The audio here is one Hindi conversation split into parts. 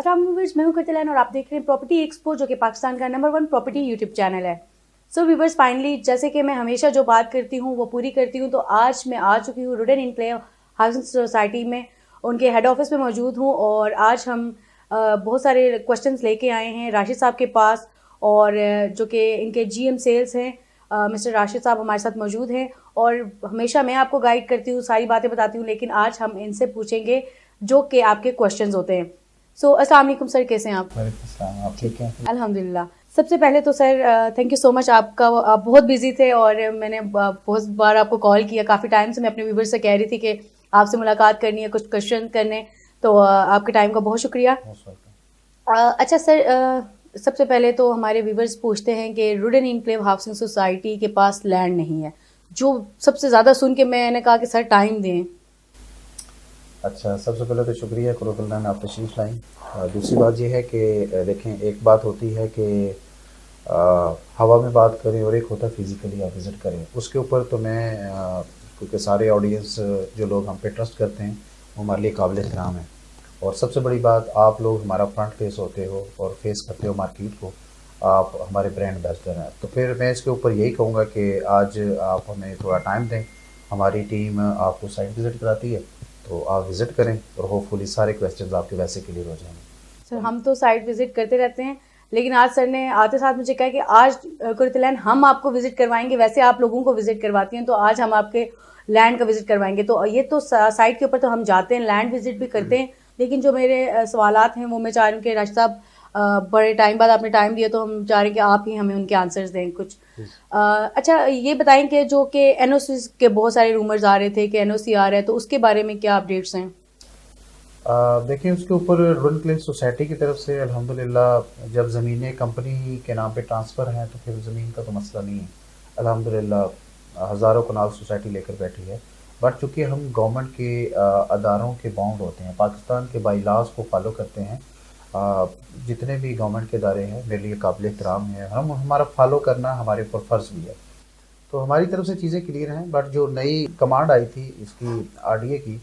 अस्सलाम व्यूअर्स, मैं हूं करतलान और आप देख रहे हैं प्रॉपर्टी एक्सपो, जो कि पाकिस्तान का नंबर 1 प्रॉपर्टी यूट्यूब चैनल है। सो व्यूअर्स, फाइनली जैसे कि मैं हमेशा जो बात करती हूँ वो पूरी करती हूँ, तो आज मैं आ चुकी हूँ रुडेन इनक्लेव हाउसिंग सोसाइटी में, उनके हेड ऑफिस में मौजूद हूँ। और आज हम बहुत सारे क्वेश्चंस लेके आए हैं राशिद साहब के पास, और जो कि इनके जीएम सेल्स हैं, मिस्टर राशिद साहब हमारे साथ मौजूद हैं। और हमेशा मैं आपको गाइड करती हूँ, सारी बातें बताती हूँ, लेकिन आज हम इनसे पूछेंगे जो कि आपके क्वेश्चंस होते हैं। सो अस्सलाम वालेकुम सर, कैसे हैं आप? वालेकुम सलाम, आप ठीक हैं? अल्हम्दुलिल्लाह। सबसे पहले तो sir thank you so much, आप बहुत बिजी थे और मैंने बहुत बार आपको कॉल किया। काफ़ी टाइम से मैं अपने व्यूवर्स से कह रही थी कि आपसे मुलाकात करनी है, कुछ क्वेश्चन करने, तो आपके टाइम का बहुत शुक्रिया। Most welcome. अच्छा सर, सबसे पहले तो हमारे व्यूवर्स पूछते हैं कि रुडेन इनक्लेव हाउसिंग सोसाइटी के पास लैंड नहीं है, जो सबसे ज़्यादा सुन के मैंने कहा कि सर टाइम दें। अच्छा, सबसे पहले तो शुक्रिया कुरतुल्लाह आप तशरीफ़ लाई। दूसरी बात ये है कि देखें, एक बात होती है कि हवा में बात करें और एक होता है फिज़िकली आप विज़िट करें। उसके ऊपर तो मैं क्योंकि सारे ऑडियंस जो लोग हम पे ट्रस्ट करते हैं वो हमारे लिए काबिल एहतराम है। और सबसे बड़ी बात, आप लोग हमारा फ्रंट फेस होते हो और फेस करते हो मार्केट को, आप हमारे ब्रांड एम्बेसडर हैं। तो फिर मैं इसके ऊपर यही कहूँगा कि आज आप हमें थोड़ा टाइम दें। हमारी टीम आपको साइट विज़िट कराती है, तो आप विज़िट करें और होपफुली सारे क्वेश्चंस आपके वैसे क्लियर हो जाएंगे। सर हम तो साइट विजिट करते रहते हैं, लेकिन आज सर ने आते साथ मुझे कहा कि आज कुर्तलैन हम आपको विजिट करवाएंगे, वैसे आप लोगों को विजिट करवाती हैं, तो आज हम आपके लैंड का विजिट करवाएंगे। तो ये तो साइट के ऊपर तो हम जाते हैं, लैंड विजिट भी करते हैं, लेकिन जो मेरे सवालात हैं वो मैं चाह रही हूँ कि राशिद साहब, बड़े टाइम बाद आपने टाइम दिया, तो हम चाह रहे हैं कि आप ही हमें उनके आंसर्स दें कुछ। अच्छा ये बताएं कि जो कि एनओसी के बहुत सारे रूमर्स आ रहे थे कि एनओसी आ रहा है, तो उसके बारे में क्या अपडेट्स हैं? देखिए, उसके ऊपर रुडन क्लिफ सोसाइटी की तरफ से अल्हम्दुलिल्लाह जब ज़मीनें कंपनी के नाम पे ट्रांसफ़र हैं तो फिर ज़मीन का तो मसला नहीं है। अल्हम्दुलिल्लाह हज़ारों कनाल सोसाइटी लेकर बैठी है। बट चूँकि हम गवर्नमेंट के अदारों के बाउंड होते हैं, पाकिस्तान के बाई लॉज़ को फॉलो करते हैं। जितने भी गवर्नमेंट के इदारे हैं मेरे लिए काबिल एहतराम है, हम हमारा फॉलो करना हमारे ऊपर फ़र्ज़ भी है। तो हमारी तरफ से चीज़ें क्लियर हैं। बट जो नई कमांड आई थी इसकी आरडीए की,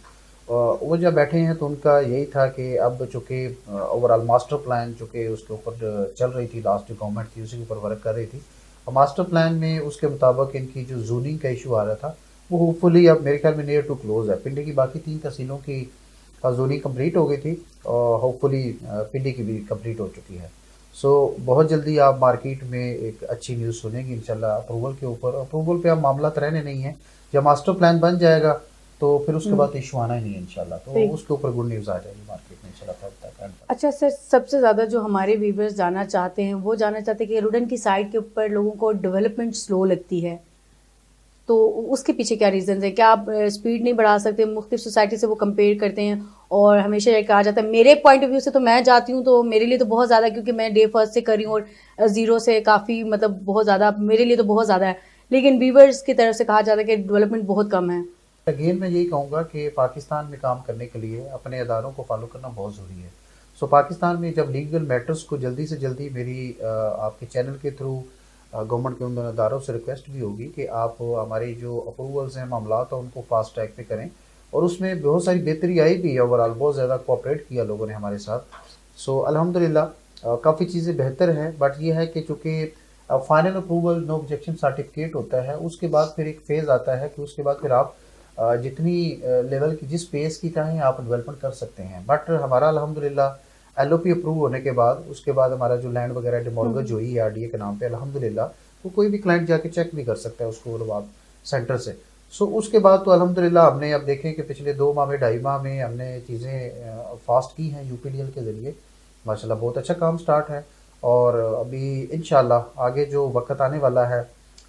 वो जब बैठे हैं तो उनका यही था कि अब चूँकि ओवरऑल मास्टर प्लान चूँकि उसके ऊपर चल रही थी, लास्ट जो गवर्नमेंट थी उसी के ऊपर वर्क कर रही थी, और मास्टर प्लान में उसके मुताबिक इनकी जो जोनिंग का इशू आ रहा था वो होपफुली अब मेरे ख्याल में नियर टू क्लोज है। पिंडी की बाकी 3 तहसीलों की जोनिंग कंप्लीट हो गई थी और होपफुली पिंडी की भी कंप्लीट हो चुकी है। सो बहुत जल्दी आप मार्केट में एक अच्छी न्यूज़ सुनेंगे इंशाल्लाह अप्रूवल के ऊपर। अप्रूवल पे अब मामला रहने नहीं है, जब मास्टर प्लान बन जाएगा तो फिर उसके बाद इशू आना ही नहीं है इंशाल्लाह, तो उसके ऊपर गुड न्यूज़ आ जाएगी मार्केट में इंशाल्लाह तब तक। अच्छा सर, सबसे ज़्यादा जो हमारे व्यूवर्स जानना चाहते हैं वो जानना चाहते हैं कि रुडन की साइट के ऊपर लोगों को डेवलपमेंट स्लो लगती है, तो उसके पीछे क्या रीज़न है? क्या आप स्पीड नहीं बढ़ा सकते? मुख्तलिफ सोसाइटी से वो कंपेयर करते हैं और हमेशा ये कहा जाता है, मेरे पॉइंट ऑफ व्यू से तो मैं जाती हूँ तो मेरे लिए तो बहुत ज़्यादा, क्योंकि मैं डे फर्स्ट से कर रही हूँ और ज़ीरो से काफ़ी, मतलब बहुत ज़्यादा मेरे लिए तो बहुत ज़्यादा है, लेकिन व्यूवर्स की तरफ से कहा जाता है कि डेवलपमेंट बहुत कम है। अगेन मैं यही कहूँगा कि पाकिस्तान में काम करने के लिए अपने अदारों को फॉलो करना बहुत ज़रूरी है। सो पाकिस्तान में जब लीगल मैटर्स को जल्दी से जल्दी मेरी आपके चैनल के थ्रू गवर्नमेंट के उन अदारों से रिक्वेस्ट भी होगी कि आप हमारी जो अप्रूवल्स हैं, मामलात हैं, उनको फास्ट ट्रैक पे करें। और उसमें बहुत सारी बेहतरी आई भी है, ओवरऑल बहुत ज़्यादा कोऑपरेट किया लोगों ने हमारे साथ। सो अल्हम्दुलिल्लाह काफ़ी चीज़ें बेहतर हैं। बट ये है कि चूँकि final approval no objection certificate होता है, उसके बाद फिर एक फ़ेज़ आता है कि उसके बाद फिर आप जितनी लेवल की जिस पेस की चाहें आप डेवलपमेंट कर सकते हैं। बट हमारा अल्हम्दुलिल्लाह एलओपी अप्रूव होने के बाद उसके बाद हमारा जो लैंड वगैरह डिमॉर्गेज हुई है आरडीए के नाम पे, अल्हम्दुलिल्लाह वो कोई भी क्लाइंट जाके चेक भी कर सकता है उसको आप सेंटर से। सो उसके बाद तो अल्हम्दुलिल्लाह हमने अब देखें कि पिछले 2 माह में 2.5 माह में हमने चीज़ें फास्ट की हैं यूपीडीएल के ज़रिए। माशाल्लाह बहुत अच्छा काम स्टार्ट है। और अभी इंशाल्लाह आगे जो वक्त आने वाला है,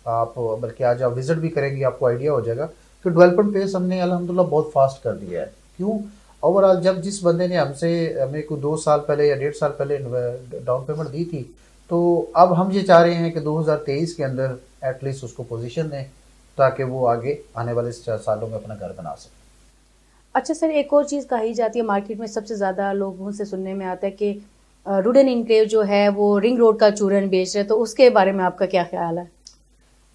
आप बल्कि आज आप विज़िट भी करेंगे आपको आइडिया हो जाएगा कि डेवलपमेंट पेस हमने अल्हम्दुलिल्लाह बहुत फास्ट कर दिया है। क्यों? ओवरऑल जब जिस बंदे ने हमसे हमें को 2 साल पहले या 1.5 साल पहले डाउन पेमेंट दी थी, तो अब हम ये चाह रहे हैं कि 2023 के अंदर एटलीस्ट उसको पोजीशन दें ताकि वो आगे आने वाले सालों में अपना घर बना सके। अच्छा सर, एक और चीज़ कही जाती है मार्केट में, सबसे ज़्यादा लोगों से सुनने में आता है कि रुडन इनक्लेव जो है वो रिंग रोड का चूरन बेच रहे हैं, तो उसके बारे में आपका क्या ख्याल है?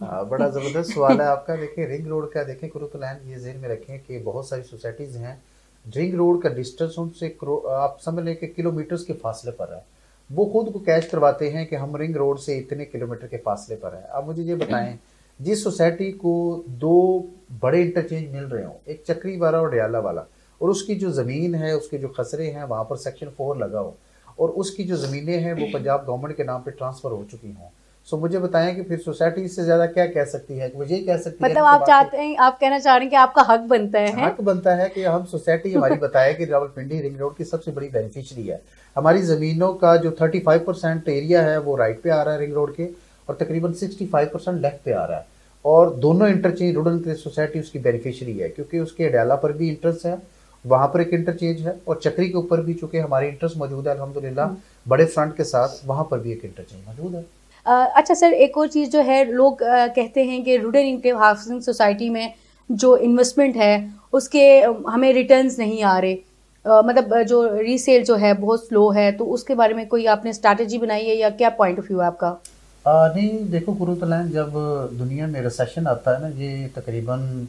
बड़ा ज़बरदस्त सवाल है आपका। देखिए, रिंग रोड का देखें कुरुतलैन ये ज़हन में रखें कि बहुत सारी सोसाइटीज़ हैं रिंग रोड का डिस्टेंस उनसे आप समझ लें कि किलोमीटर्स के फासले पर है। वो खुद को कैच करवाते हैं कि हम रिंग रोड से इतने किलोमीटर के फासले पर हैं। अब मुझे ये बताएं, जिस सोसाइटी को दो बड़े इंटरचेंज मिल रहे हों, एक चक्री वाला और डयाला वाला, और उसकी जो ज़मीन है, उसके जो खसरे हैं, वहाँ पर सेक्शन 4 लगा हो, और उसकी जो ज़मीनें हैं वो पंजाब गवर्नमेंट के नाम पे ट्रांसफ़र हो चुकी हों, सो मुझे बताएं कि फिर सोसाइटी इससे ज़्यादा क्या कह सकती है? वो यही कह सकती है मतलब कि आप बाकी चाहते हैं, आप कहना चाह रहे हैं कि आपका हक बनता है? हक बनता है कि हम सोसाइटी हमारी बताए कि रावलपिंडी रिंग रोड की सबसे बड़ी बेनिफिशरी है। हमारी ज़मीनों का जो 35% एरिया है वो राइट पे आ रहा है रिंग रोड के, और तकरीबन 65% लेफ्ट पे आ रहा है, और दोनों इंटरचेंज रुडन की सोसाइटी उसकी बेनिफिशरी है, क्योंकि उसके अडयाला पर भी इंटरेस्ट है, वहाँ पर एक इंटरचेंज है, और चक्री के ऊपर भी चूंकि हमारी इंटरेस्ट मौजूद है अल्हम्दुलिल्लाह बड़े फ्रंट के साथ, वहाँ पर भी एक इंटरचेंज मौजूद है। अच्छा सर, एक और चीज़ जो है, लोग कहते हैं कि रुडन इनक्लेव हाउसिंग सोसाइटी में जो इन्वेस्टमेंट है उसके हमें रिटर्न्स नहीं आ रहे। मतलब जो रीसेल जो है बहुत स्लो है, तो उसके बारे में कोई आपने स्ट्रैटेजी बनाई है या क्या पॉइंट ऑफ व्यू है आपका? नहीं, देखो कुरुतलैन, जब दुनिया में रिसेशन आता है ना, ये तकरीबन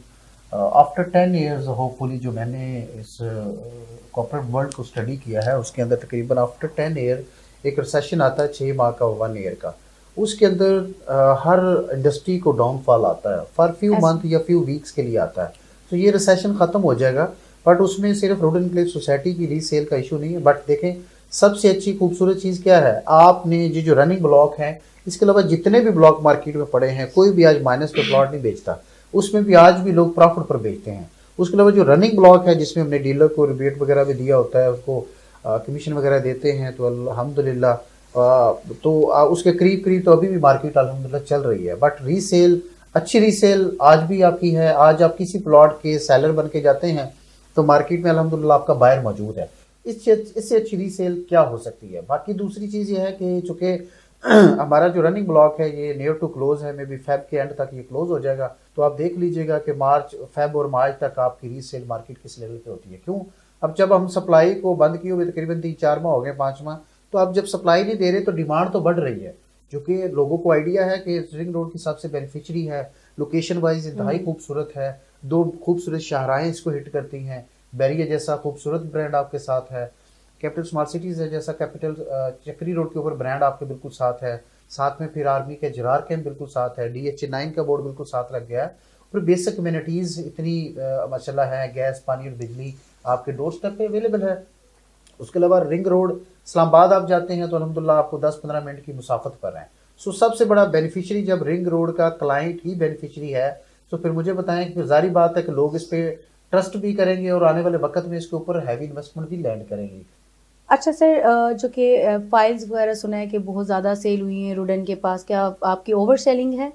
आफ्टर 10 इयर्स होपफुली, जो मैंने इस कॉर्पोरेट वर्ल्ड को स्टडी किया है उसके अंदर तकरीबन आफ्टर 10 ईयर एक रिसेशन आता है, 6 माह का, 1 ईयर का। उसके अंदर हर इंडस्ट्री को डाउनफॉल आता है, फॉर फ्यू ऐसा। मंथ या फ्यू वीक्स के लिए आता है। तो ये रिसेशन ख़त्म हो जाएगा, बट उसमें सिर्फ रोड एनक्लेव सोसाइटी की रीसेल का इशू नहीं है। बट देखें, सबसे अच्छी खूबसूरत चीज़ क्या है, आपने ये जो रनिंग ब्लॉक है, इसके अलावा जितने भी ब्लॉक मार्केट में पड़े हैं, कोई भी आज माइनस पे प्लॉट नहीं बेचता, उसमें भी आज भी लोग प्रॉफिट पर बेचते हैं। उसके अलावा जो रनिंग ब्लॉक है, जिसमें हमने डीलर को रिबेट वगैरह भी दिया होता है, उसको कमीशन वगैरह देते हैं, तो अल्हम्दुलिल्लाह उसके करीब करीब तो अभी भी मार्केट अल्हम्दुलिल्लाह चल रही है। बट रीसेल, अच्छी रीसेल आज भी आपकी है। आज आप किसी प्लॉट के सेलर बन के जाते हैं तो मार्केट में अल्हम्दुलिल्लाह आपका बायर मौजूद है। इससे अच्छी रीसेल क्या हो सकती है? बाकी दूसरी चीज़ ये है कि चूँकि हमारा जो रनिंग ब्लॉक है ये नियर टू क्लोज है, मे बी फेब के एंड तक ये क्लोज हो जाएगा। तो आप देख लीजिएगा कि मार्च, फेब और मार्च तक आपकी रीसेल मार्केट किस लेवल पे होती है। क्यों? अब जब हम सप्लाई को बंद किए हुए तकरीबन 3-4 माह हो गए, 5 माह, तो अब जब सप्लाई नहीं दे रहे तो डिमांड तो बढ़ रही है, क्योंकि लोगों को आइडिया है कि रिंग रोड की सबसे बेनिफिशरी है, लोकेशन वाइज इंतहाई खूबसूरत है, दो खूबसूरत शाहराएँ इसको हिट करती हैं, बैरियर जैसा खूबसूरत ब्रांड आपके साथ है, कैपिटल स्मार्ट सिटीज़ है जैसा कैपिटल चक्री रोड के ऊपर ब्रांड आपके बिल्कुल साथ है, साथ में फिर आर्मी के जरार कैंप बिल्कुल साथ है, DHA 9 का बोर्ड बिल्कुल साथ लग गया है, और बेसिक कम्युनिटीज़ इतनी माशाल्लाह है, गैस, पानी और बिजली आपके डोर स्टेप पे अवेलेबल है। उसके अलावा रिंग रोड इस्लामाबाद आप जाते हैं तो अल्हम्दुलिल्लाह आपको 10-15 मिनट की मुसाफत पर हैं। सो सबसे बड़ा बेनिफिशियरी जब रिंग रोड का क्लाइंट ही बेनिफिशियरी है, तो फिर मुझे बताएं कि फिर जारी बात है कि लोग इस पे ट्रस्ट भी करेंगे और आने वाले वक्त में इसके ऊपर हैवी इन्वेस्टमेंट भी लैंड करेंगे। अच्छा सर, जो कि फाइल्स वगैरह सुना है कि बहुत ज़्यादा सेल हुई हैं रुडन के पास, क्या आपकी ओवर सेलिंग है?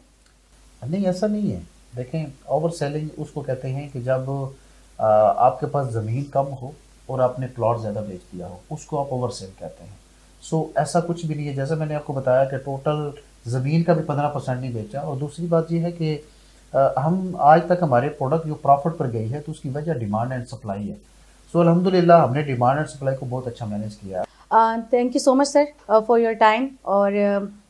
नहीं, ऐसा नहीं है। देखें, ओवर सेलिंग उसको कहते हैं कि जब आपके पास ज़मीन कम हो और आपने प्लॉट ज़्यादा बेच दिया हो, उसको आप ओवर सेल कहते हैं। सो ऐसा कुछ भी नहीं है। जैसे मैंने आपको बताया कि टोटल ज़मीन का भी 15% नहीं बेचा। और दूसरी बात यह है कि हम आज तक हमारे प्रोडक्ट जो प्रॉफिट पर गई है तो उसकी वजह डिमांड एंड सप्लाई है। सो अल्हम्दुलिल्लाह हमने डिमांड एंड सप्लाई को बहुत अच्छा मैनेज किया है। Thank you so much sir for your time. और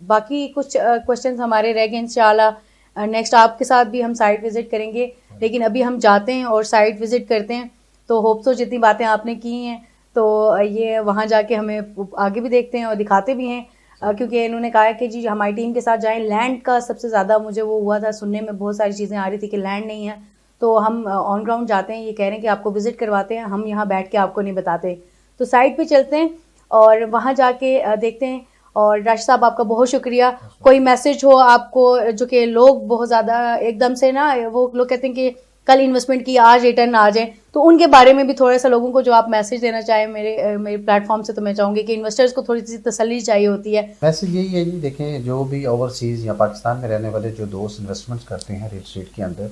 बाकी कुछ क्वेश्चंस हमारे रह गए, इंशाल्लाह नेक्स्ट आपके साथ भी हम साइट विज़िट करेंगे। लेकिन अभी हम जाते हैं और साइट विज़िट करते हैं, तो होप सो जितनी बातें आपने की हैं तो ये वहाँ जाके हमें आगे भी देखते हैं और दिखाते भी हैं। क्योंकि इन्होंने कहा है कि जी हमारी टीम के साथ जाएं। लैंड का सबसे ज़्यादा मुझे वो हुआ था, सुनने में बहुत सारी चीज़ें आ रही थी कि लैंड नहीं है, तो हम ऑन ग्राउंड जाते हैं। ये कह रहे हैं कि आपको विज़िट करवाते हैं, हम यहाँ बैठ के आपको नहीं बताते। तो साइट पे चलते हैं और वहाँ जाके देखते हैं। और राशिद साहब आपका बहुत शुक्रिया। कोई मैसेज हो आपको, जो कि लोग बहुत ज़्यादा एकदम से ना, वो लोग कहते हैं कि कल इन्वेस्टमेंट की आज रिटर्न आ जाए, तो उनके बारे में भी थोड़ा सा लोगों को जो आप मैसेज देना चाहें मेरे प्लेटफॉर्म से, तो मैं चाहूँगी कि इन्वेस्टर्स को थोड़ी सी तसल्ली चाहिए होती है। मैसेज यही है जी, देखें, जो भी ओवरसीज़ या पाकिस्तान में रहने वाले जो दोस्त इन्वेस्टमेंट्स करते हैं रियल एस्टेट के अंदर,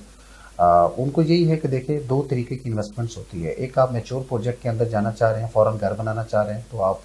उनको यही है कि देखिए, दो तरीके की इन्वेस्टमेंट्स होती है। एक, आप मैच्योर प्रोजेक्ट के अंदर जाना चाह रहे हैं, फ़ौरन घर बनाना चाह रहे हैं, तो आप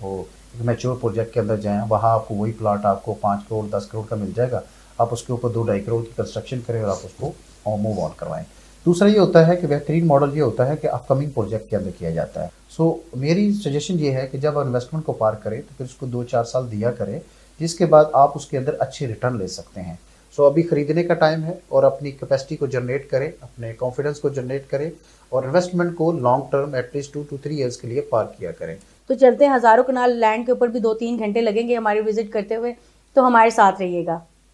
एक मैच्योर प्रोजेक्ट के अंदर जाएँ, वहाँ आपको वही प्लाट आपको 5 करोड़ 10 करोड़ का मिल जाएगा। आप उसके ऊपर 2-2.5 करोड़ की कंस्ट्रक्शन करें और आप उसको मूव ऑन करवाएं। दूसरा ये होता है कि बेहतरीन मॉडल ये होता है कि अपकमिंग प्रोजेक्ट के अंदर किया जाता है। सो मेरी सजेशन ये है कि जब आप इन्वेस्टमेंट को पार करें तो फिर उसको 2-4 साल दिया करें, जिसके बाद आप उसके अंदर अच्छे रिटर्न ले सकते हैं। सो अभी खरीदने का टाइम है और अपनी कैपेसिटी को जनरेट करें, अपने कॉन्फिडेंस को जनरेट करें और इन्वेस्टमेंट को long term at least 2 to 3 years के लिए पार्क किया करें। तो चलते हैं, हज़ारों कनाल लैंड के ऊपर भी 2-3 घंटे लगेंगे हमारे विजिट करते हुए, तो हमारे साथ रहिएगा।